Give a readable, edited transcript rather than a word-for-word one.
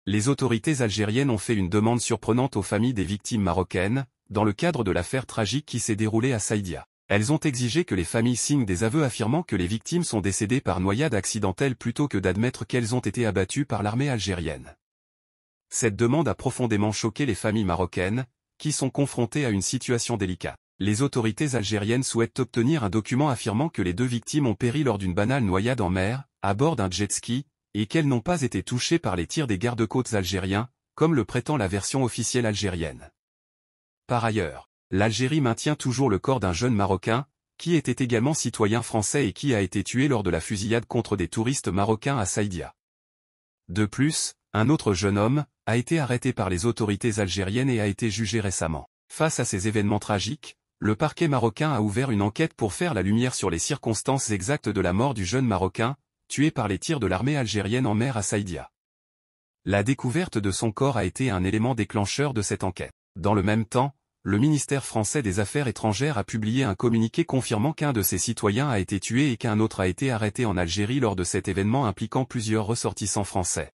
Les autorités algériennes ont fait une demande surprenante aux familles des victimes marocaines, dans le cadre de l'affaire tragique qui s'est déroulée à Saïdia. Elles ont exigé que les familles signent des aveux affirmant que les victimes sont décédées par noyade accidentelle plutôt que d'admettre qu'elles ont été abattues par l'armée algérienne. Cette demande a profondément choqué les familles marocaines, qui sont confrontées à une situation délicate. Les autorités algériennes souhaitent obtenir un document affirmant que les deux victimes ont péri lors d'une banale noyade en mer, à bord d'un jet-ski, et qu'elles n'ont pas été touchées par les tirs des gardes-côtes algériens, comme le prétend la version officielle algérienne. Par ailleurs, l'Algérie maintient toujours le corps d'un jeune Marocain, qui était également citoyen français et qui a été tué lors de la fusillade contre des touristes marocains à Saïdia. De plus, un autre jeune homme a été arrêté par les autorités algériennes et a été jugé récemment. Face à ces événements tragiques, le parquet marocain a ouvert une enquête pour faire la lumière sur les circonstances exactes de la mort du jeune Marocain, tué par les tirs de l'armée algérienne en mer à Saïdia. La découverte de son corps a été un élément déclencheur de cette enquête. Dans le même temps, le ministère français des Affaires étrangères a publié un communiqué confirmant qu'un de ses citoyens a été tué et qu'un autre a été arrêté en Algérie lors de cet événement impliquant plusieurs ressortissants français.